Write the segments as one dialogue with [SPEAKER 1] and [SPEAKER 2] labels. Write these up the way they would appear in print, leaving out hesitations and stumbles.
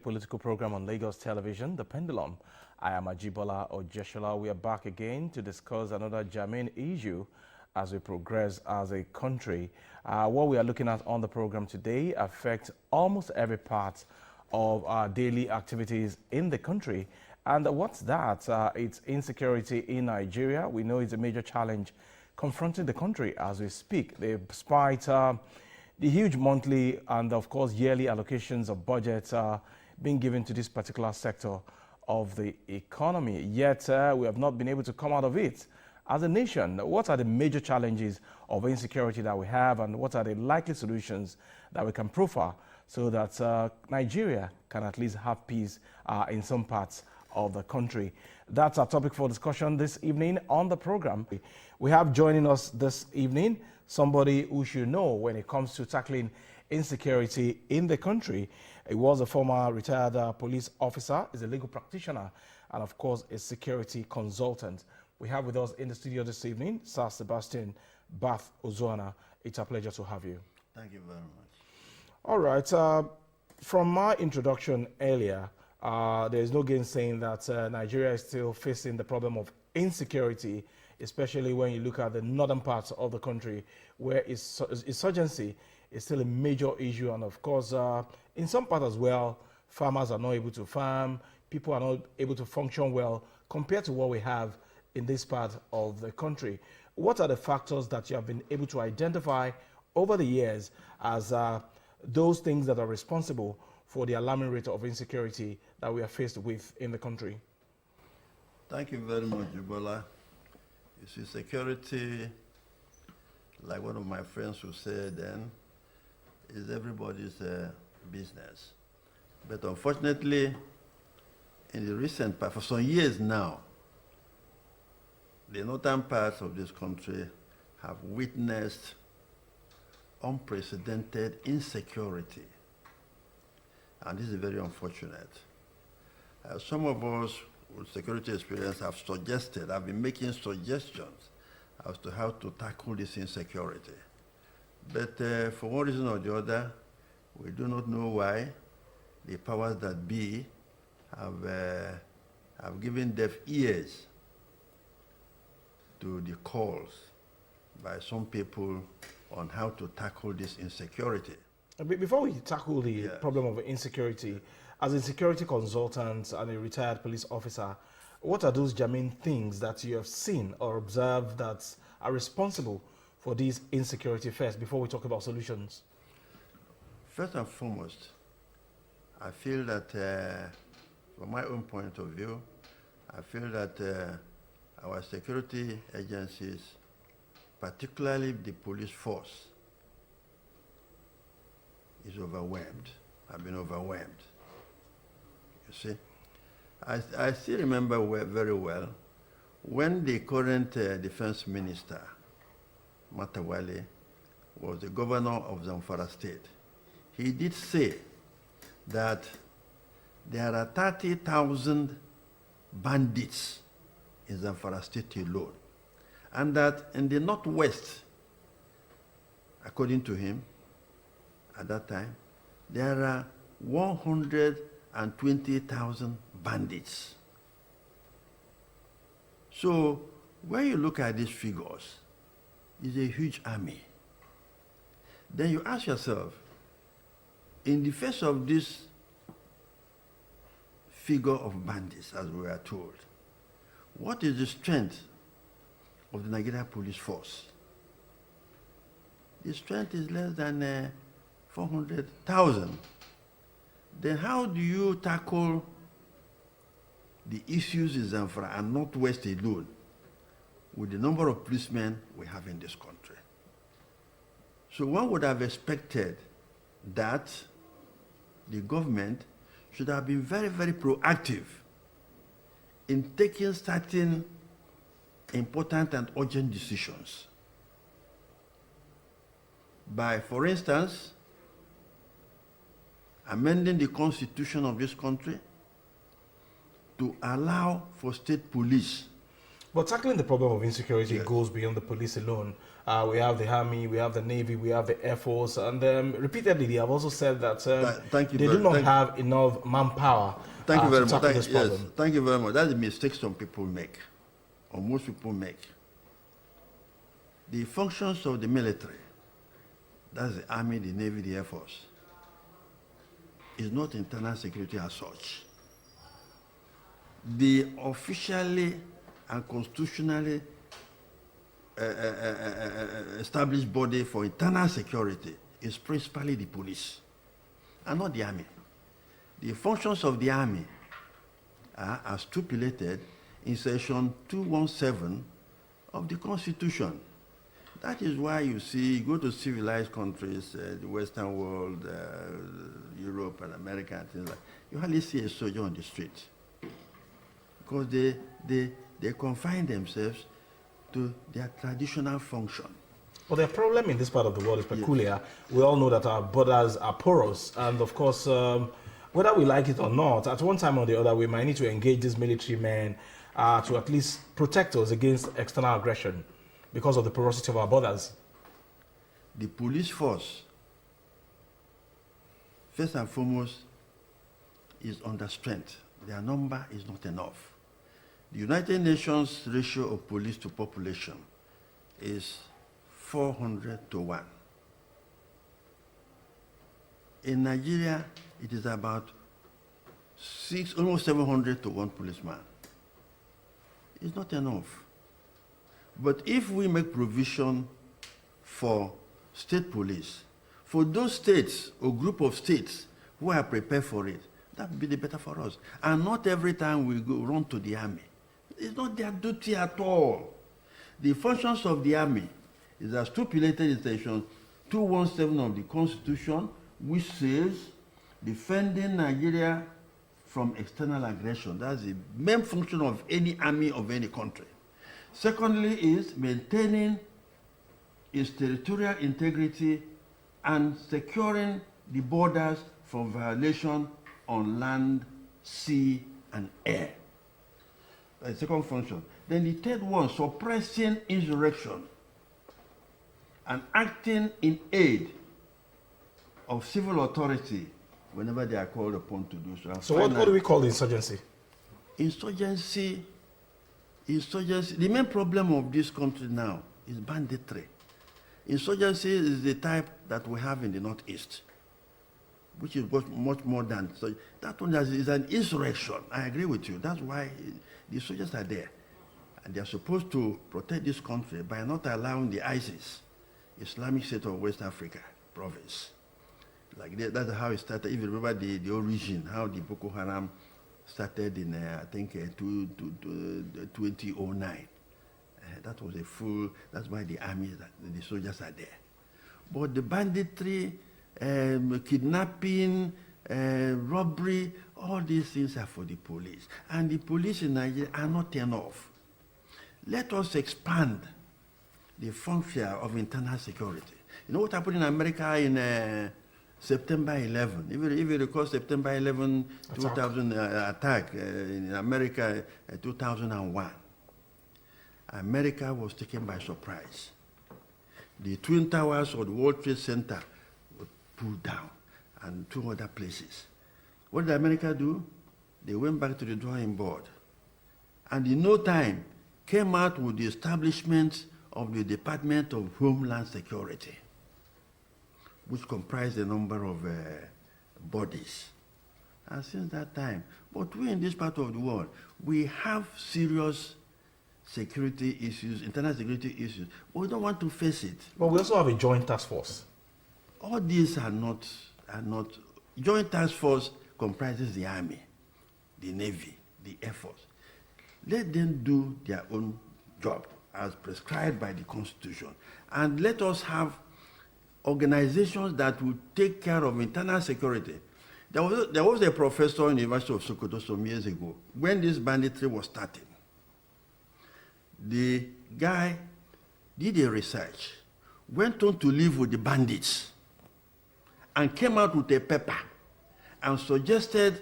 [SPEAKER 1] Political program on Lagos television, The Pendulum. I am Ajibola Ojeshola. We are back again to discuss another germane issue as we progress as a country. What we are looking at on the program today affects almost every part of our daily activities in the country. And what's that? It's insecurity in Nigeria. We know it's a major challenge confronting the country as we speak. Despite the huge monthly and, of course, yearly allocations of budgets being given to this particular sector of the economy. Yet, we have not been able to come out of it. As a nation, what are the major challenges of insecurity that we have, and what are the likely solutions that we can profile so that Nigeria can at least have peace in some parts of the country? That's our topic for discussion this evening on the program. We have joining us this evening somebody who should know when it comes to tackling insecurity in the country. He was a former retired police officer, is a legal practitioner, and of course a security consultant. We have with us in the studio this evening, Sir Sebastian Bath Ozuana. It's a pleasure to have you.
[SPEAKER 2] Thank you very much.
[SPEAKER 1] All right. From my introduction earlier, there is no gainsaying that Nigeria is still facing the problem of insecurity, especially when you look at the northern parts of the country, where insurgency is still a major issue. And of course, in some parts as well, farmers are not able to farm, people are not able to function well compared to what we have in this part of the country. What are the factors that you have been able to identify over the years as those things that are responsible for the alarming rate of insecurity that we are faced with in the country?
[SPEAKER 2] Thank you very much, Ebola. You see, security, like one of my friends who said then, is everybody's business. But unfortunately, in the recent past, for some years now, the northern parts of this country have witnessed unprecedented insecurity. And this is very unfortunate. Some of us with security experience have been making suggestions as to how to tackle this insecurity. But for one reason or the other, we do not know why the powers that be have given deaf ears to the calls by some people on how to tackle this insecurity.
[SPEAKER 1] Before we tackle the problem of insecurity, as a security consultant and a retired police officer, what are those germane things that you have seen or observed that are responsible for this insecurity first, before we talk about solutions?
[SPEAKER 2] First and foremost, I feel that, from my own point of view, I feel that our security agencies, particularly the police force, is overwhelmed, have been overwhelmed. You see? I still remember very well when the current defense minister, Matawale, was the governor of Zamfara State. He did say that there are 30,000 bandits in Zamfara State alone, and that in the northwest, according to him, at that time, there are 120,000 bandits. So when you look at these figures, it's a huge army. Then you ask yourself, in the face of this figure of bandits, as we are told, what is the strength of the Nigerian police force? The strength is less than 400,000. Then how do you tackle the issues in Zamfara and Northwest alone with the number of policemen we have in this country? So one would have expected that the government should have been very, very proactive in taking certain important and urgent decisions. By, for instance, amending the constitution of this country to allow for state police
[SPEAKER 1] But tackling the problem of insecurity
[SPEAKER 2] Yes.
[SPEAKER 1] goes beyond the police alone. We have the Army, we have the Navy, we have the Air Force, and repeatedly they have also said that
[SPEAKER 2] Thank you
[SPEAKER 1] they
[SPEAKER 2] very-
[SPEAKER 1] do not
[SPEAKER 2] thank-
[SPEAKER 1] have enough manpower
[SPEAKER 2] Thank you very
[SPEAKER 1] to
[SPEAKER 2] much.
[SPEAKER 1] tackle this
[SPEAKER 2] Yes,
[SPEAKER 1] problem.
[SPEAKER 2] thank you very much. That's the mistake some people make, or most people make. The functions of the military, that's the Army, the Navy, the Air Force, is not internal security as such. The officially and constitutionally established body for internal security is principally the police, and not the Army. The functions of the Army are stipulated in section 217 of the Constitution. That is why you see, you go to civilized countries, the Western world, Europe and America and things like that, you hardly see a soldier on the street. Because they confine themselves to their traditional function.
[SPEAKER 1] Well, the problem in this part of the world is peculiar. Yes. We all know that our borders are porous, and of course, whether we like it or not, at one time or the other, we might need to engage these military men to at least protect us against external aggression because of the porosity of our borders.
[SPEAKER 2] The police force, first and foremost, is under strength. Their number is not enough. The United Nations ratio of police to population is 400 to 1. In Nigeria, it is about almost 700 to 1 policeman. It's not enough. But if we make provision for state police, for those states or group of states who are prepared for it, that would be the better for us. And not every time we go run to the Army. It's not their duty at all. The functions of the Army is as stipulated in section 217 of the Constitution, which says defending Nigeria from external aggression. That's the main function of any army of any country. Secondly is maintaining its territorial integrity and securing the borders from violation on land, sea, and air. That's the second function. Then the third one, suppressing insurrection and acting in aid of civil authority whenever they are called upon to do so.
[SPEAKER 1] So what do we call the insurgency?
[SPEAKER 2] Insurgency, the main problem of this country now is banditry. Insurgency is the type that we have in the Northeast, which is much more than, so that one is an insurrection. I agree with you. That's why the soldiers are there. And they are supposed to protect this country by not allowing the ISIS, Islamic State of West Africa province. Like that's how it started. If you remember the origin, how the Boko Haram started in, I think, 2009. That was that's why the army, the soldiers are there. But the banditry, kidnapping, robbery, all these things are for the police. And the police in Nigeria are not enough. Let us expand the function of internal security. You know what happened in America in September 11? If you recall September 11, 2000 attack in America, 2001. America was taken by surprise. The Twin Towers of the World Trade Center were pulled down, and 2 other places. What did America do? They went back to the drawing board. And in no time, came out with the establishment of the Department of Homeland Security, which comprised a number of bodies. And since that time, but we in this part of the world, we have serious security issues, internal security issues, but we don't want to face it.
[SPEAKER 1] But we also have a joint task force.
[SPEAKER 2] All these are not, joint task force comprises the Army, the Navy, the Air Force. Let them do their own job as prescribed by the Constitution. And let us have organizations that will take care of internal security. There was a professor in the University of Sokoto some years ago, when this banditry was starting. The guy did a research, went on to live with the bandits, and came out with a paper and suggested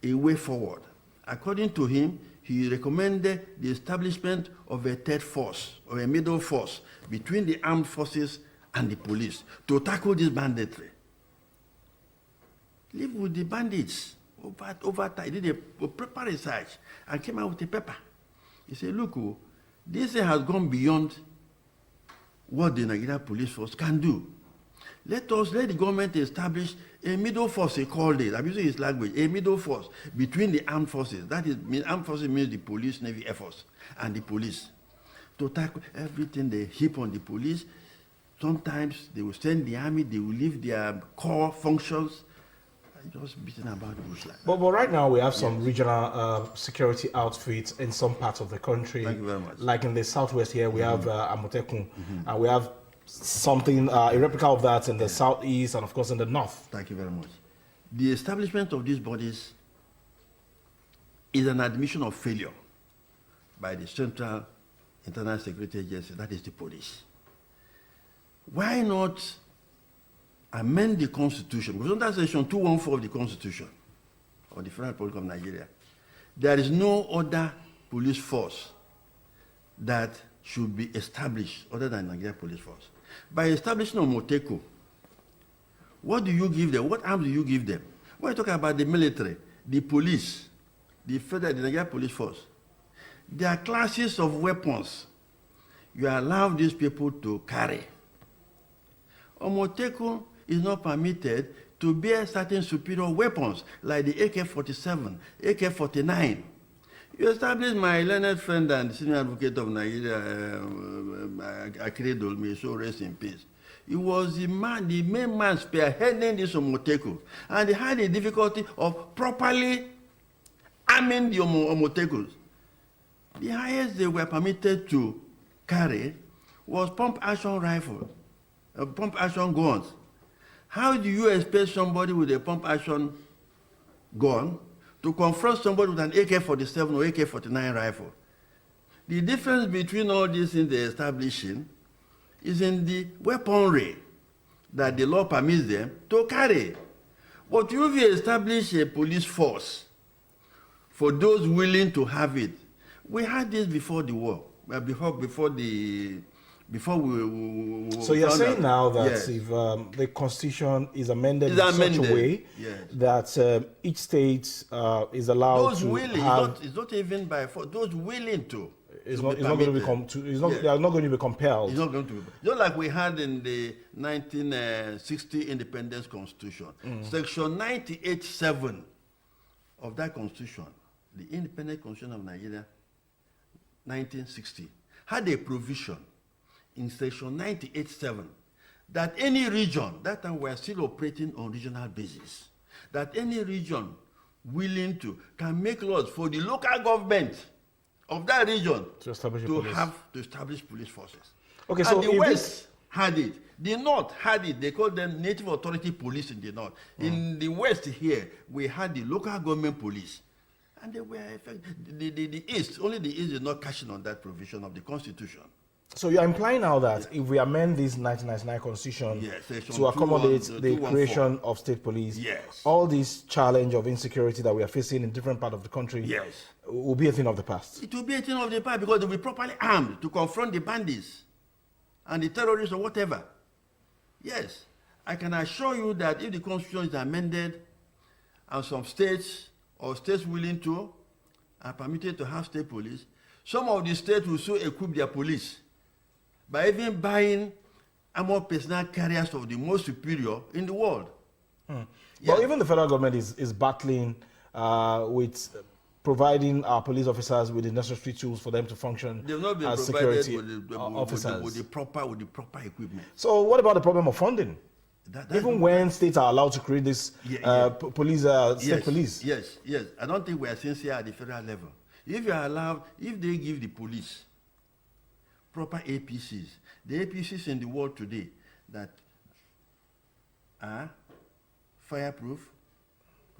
[SPEAKER 2] a way forward. According to him, he recommended the establishment of a third force or a middle force between the armed forces and the police to tackle this banditry. Live with the bandits over time. He did a proper research and came out with a paper. He said, look, this thing has gone beyond what the Nigerian police force can do. Let the government establish a middle force, he called it. I'm using his language, a middle force between the armed forces. That is, armed forces means the police, Navy, Air Force, and the police. To tackle everything they heap on the police. Sometimes they will send the army, they will leave their core functions, just beating about the bush.
[SPEAKER 1] But right now we have some regional security outfits in some parts of the country.
[SPEAKER 2] Thank you very much.
[SPEAKER 1] Like in the southwest here, we have Amotekun, and we have something, a replica of that in the southeast and of course in the north.
[SPEAKER 2] Thank you very much. The establishment of these bodies is an admission of failure by the Central Internal Security Agency, that is the police. Why not amend the Constitution? Because under Section 214 of the Constitution of the Federal Republic of Nigeria, there is no other police force that should be established other than Nigeria Police Force. By establishing Omoteko, what do you give them? What arms do you give them? When you talk about the military, the police, the Nigeria Police Force, there are classes of weapons you allow these people to carry. Omoteko is not permitted to bear certain superior weapons like the AK-47, AK-49. You established my learned friend and senior advocate of Nigeria, Akredol, may so rest in peace. He was the main man spearheading this Omoteko, and they had the difficulty of properly arming the Omotekos. The highest they were permitted to carry was pump-action rifles, pump-action guns. How do you expect somebody with a pump-action gun to confront somebody with an AK-47 or AK-49 rifle? The difference between all these things they're establishing is in the weaponry that the law permits them to carry. But if you establish a police force for those willing to have it, we had this before the war, before we
[SPEAKER 1] so you're saying
[SPEAKER 2] out,
[SPEAKER 1] now that
[SPEAKER 2] yes,
[SPEAKER 1] if the Constitution is amended in such a way that each state is allowed
[SPEAKER 2] those
[SPEAKER 1] to
[SPEAKER 2] willing,
[SPEAKER 1] have,
[SPEAKER 2] it's not even by force, those willing to.
[SPEAKER 1] it's not going to be they are not going to be compelled.
[SPEAKER 2] It's not going to be. Just like we had in the 1960 Independence Constitution, Section 98(7) of that Constitution, the Independent Constitution of Nigeria, 1960, had a provision in Section 98(7) that any region, that time we are still operating on regional basis, that any region willing to can make laws for the local government of that region
[SPEAKER 1] to establish
[SPEAKER 2] police forces.
[SPEAKER 1] Okay,
[SPEAKER 2] and
[SPEAKER 1] so
[SPEAKER 2] the West had it. The North had it. They called them Native Authority Police in the North. In the West here, we had the local government police. And they were effective. The East, only the East is not cashing on that provision of the Constitution.
[SPEAKER 1] So you're implying now that if we amend this 1999 Constitution to accommodate the creation of state police, all this challenge of insecurity that we are facing in different parts of the country will be a thing of the past.
[SPEAKER 2] It will be a thing of the past because they'll be properly armed to confront the bandits and the terrorists or whatever. Yes, I can assure you that if the Constitution is amended and some states or states willing to are permitted to have state police, some of the states will so equip their police by even buying armored personnel carriers of the most superior in the world.
[SPEAKER 1] Well, even the federal government is battling with providing our police officers with the necessary tools for them to function as security officers
[SPEAKER 2] with the proper equipment.
[SPEAKER 1] So what about the problem of funding? Even when states are allowed to create this police, state police.
[SPEAKER 2] Yes. I don't think we are sincere at the federal level. If you are allowed, if they give the police proper APCs, the APCs in the world today that are fireproof,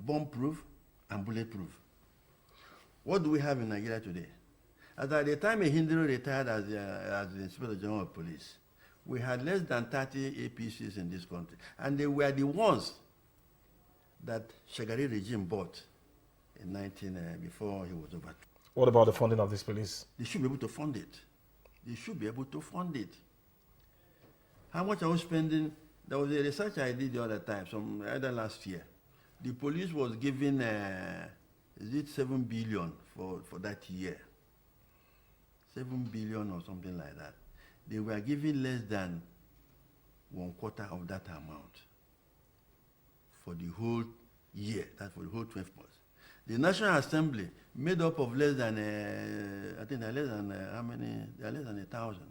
[SPEAKER 2] bomb-proof, and bulletproof. What do we have in Nigeria today? At the time Hindro retired as the Inspector General of Police, we had less than 30 APCs in this country. And they were the ones that Shagari regime bought in before he was overthrown.
[SPEAKER 1] What about the funding of this police?
[SPEAKER 2] They should be able to fund it. They should be able to fund it. How much are we spending? There was a research I did the other time, either last year. The police was given, is it 7 billion for that year? 7 billion or something like that. They were given less than 1/4 of that amount for the whole year, that's for the whole 12 months. The National Assembly made up of less than, I think they're less than, how many? They're less than 1,000.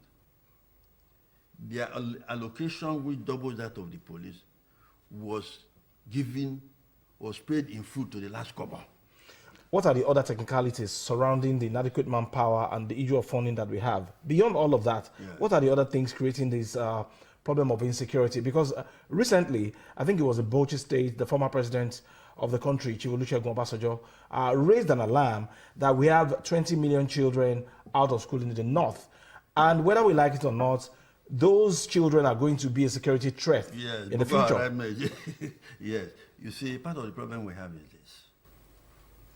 [SPEAKER 2] Their allocation, which doubles that of the police, was paid in full to the last kobo.
[SPEAKER 1] What are the other technicalities surrounding the inadequate manpower and the issue of funding that we have? Beyond all of that, what are the other things creating this problem of insecurity? Because recently, I think it was in Bauchi State, the former president of the country, Chief Olusegun Obasanjo, raised an alarm that we have 20 million children out of school in the north. And whether we like it or not, those children are going to be a security threat in the future.
[SPEAKER 2] Yes. You see, part of the problem we have is this.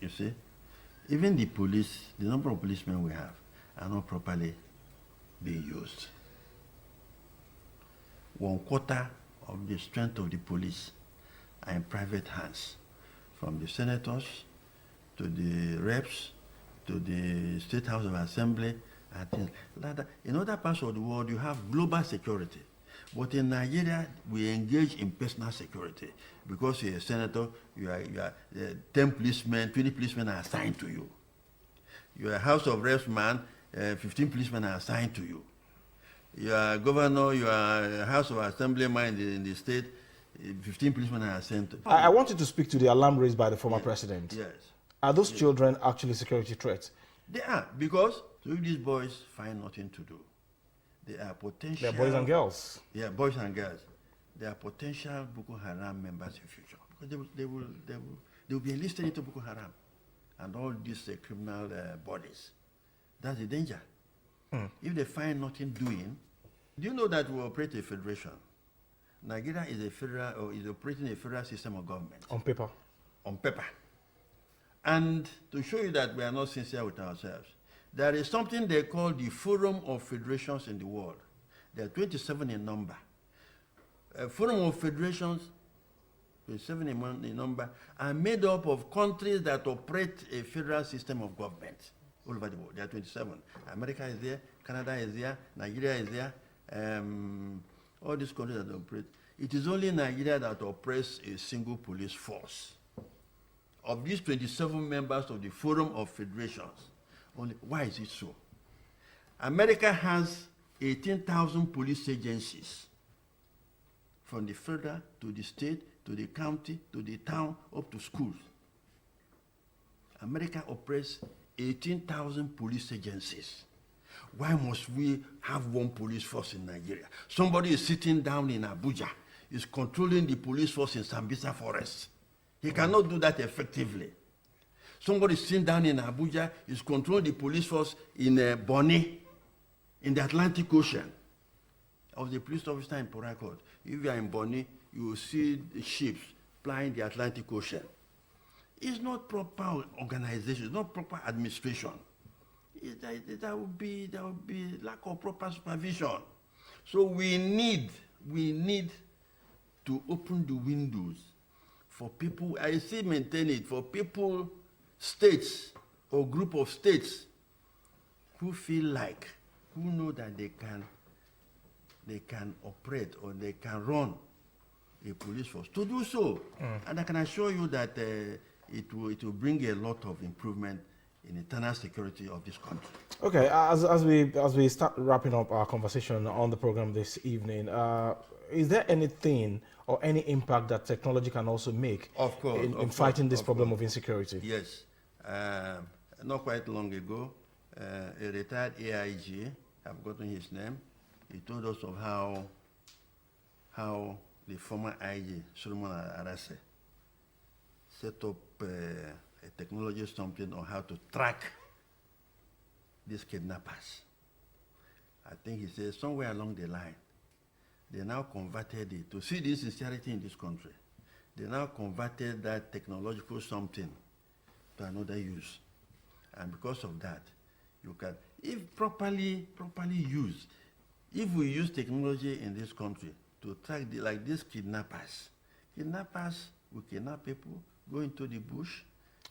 [SPEAKER 2] You see, even the police, the number of policemen we have are not properly being used. 1/4 of the strength of the police are in private hands, from the senators to the reps to the State House of Assembly and things like that. In other parts of the world, you have global security. But in Nigeria, we engage in personal security. Because you're a senator, you are 10 policemen, 20 policemen are assigned to you. You're a House of Reps man, 15 policemen are assigned to you. You are a governor, you are a House of Assembly man in the state, 15 policemen are assigned to you.
[SPEAKER 1] I want you to speak to the alarm raised by the former president.
[SPEAKER 2] Yes.
[SPEAKER 1] Are those children actually security threats?
[SPEAKER 2] They are, because if these boys find nothing to do, they are potential.
[SPEAKER 1] They're boys and girls.
[SPEAKER 2] Yeah, boys and girls. They are potential Boko Haram members in future, because they will be enlisted into Boko Haram and all these criminal bodies. That's the danger. If they find nothing doing, do you know that we operate a federation? Nigeria is a federal, or is operating a federal system of government.
[SPEAKER 1] On paper.
[SPEAKER 2] On paper. And to show you that we are not sincere with ourselves, there is something they call the Forum of Federations in the world. There are 27 in number. A Forum of Federations, 27 in number, are made up of countries that operate a federal system of government all over the world. There are 27. America is there, Canada is there, Nigeria is there, all these countries that operate. It is only Nigeria that operates a single police force. Of these 27 members of the Forum of Federations, why is it so? America has 18,000 police agencies, from the federal to the state, to the county, to the town, up to schools. America operates 18,000 police agencies. Why must we have one police force in Nigeria? Somebody is sitting down in Abuja, is controlling the police force in Sambisa Forest. He cannot do that effectively. Somebody sitting down in Abuja is controlling the police force in Bonny, in the Atlantic Ocean. I was a police officer in Port Harcourt. If you are in Bonny, you will see the ships plying the Atlantic Ocean. It's not proper organization, it's not proper administration. There will be lack of proper supervision. So we need to open the windows for people, I still maintain it, for people, states or group of states who feel like, who know that they can operate or they can run a police force to do so. And I can assure you that it will bring a lot of improvement in internal security of this country.
[SPEAKER 1] Okay, as we start wrapping up our conversation on the program this evening, is there anything or any impact that technology can also make in fighting this problem of insecurity?
[SPEAKER 2] Yes. Not quite long ago, a retired AIG, I've gotten his name, he told us of how the former IG, Solomon Arase, set up a technology something on how to track these kidnappers. I think he said somewhere along the line, they now converted it, to see the sincerity in this country, they now converted that technological something to another use. And because of that, you can, if properly used, if we use technology in this country to track like these kidnappers will kidnap people, go into the bush,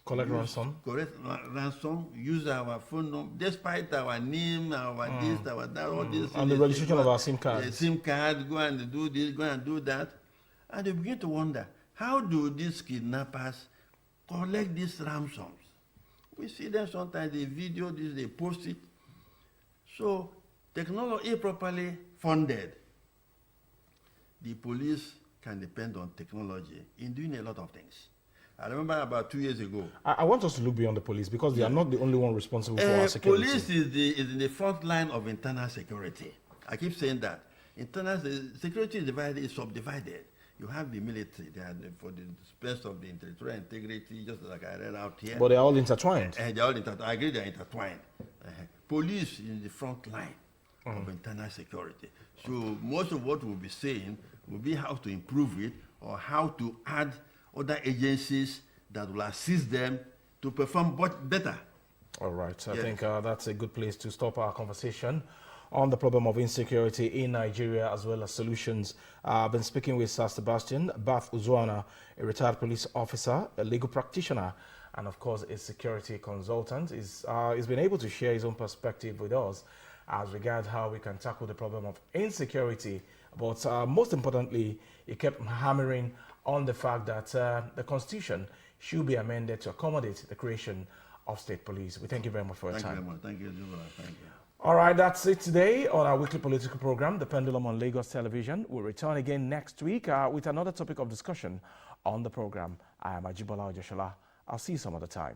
[SPEAKER 1] collect ransom.
[SPEAKER 2] Correct ransom, use our phone number, despite our name, our this, our that, all this.
[SPEAKER 1] And the registration of our SIM cards.
[SPEAKER 2] SIM card, go and do this, go and do that. And they begin to wonder, how do these kidnappers collect these ransoms? We see them sometimes, they video this, they post it. So technology properly funded, the police can depend on technology in doing a lot of things. I remember about 2 years ago.
[SPEAKER 1] I want us to look beyond the police because they are not the only one responsible for our security.
[SPEAKER 2] Police is in the front line of internal security. I keep saying that. Security is divided, is subdivided. You have the military, they are for the defense of the territorial integrity, just like I read out here.
[SPEAKER 1] But they're all intertwined.
[SPEAKER 2] They're all intertwined. I agree they're intertwined. Police is in the front line of internal security. So most of what we'll be saying will be how to improve it or how to add other agencies that will assist them to perform better.
[SPEAKER 1] All right. I think that's a good place to stop our conversation on the problem of insecurity in Nigeria as well as solutions. I've been speaking with Sir Sebastian Bath Uzuana, a retired police officer, a legal practitioner, and of course a security consultant. He's been able to share his own perspective with us as regards how we can tackle the problem of insecurity. But most importantly, he kept hammering on the fact that the Constitution should be amended to accommodate the creation of state police. We thank you very much for your time.
[SPEAKER 2] Thank you very much. Thank you, Jubala. Thank you.
[SPEAKER 1] All right, that's it today on our weekly political program, The Pendulum on Lagos Television. We'll return again next week with another topic of discussion on the program. I am Ajibola Ojeshola. I'll see you some other time.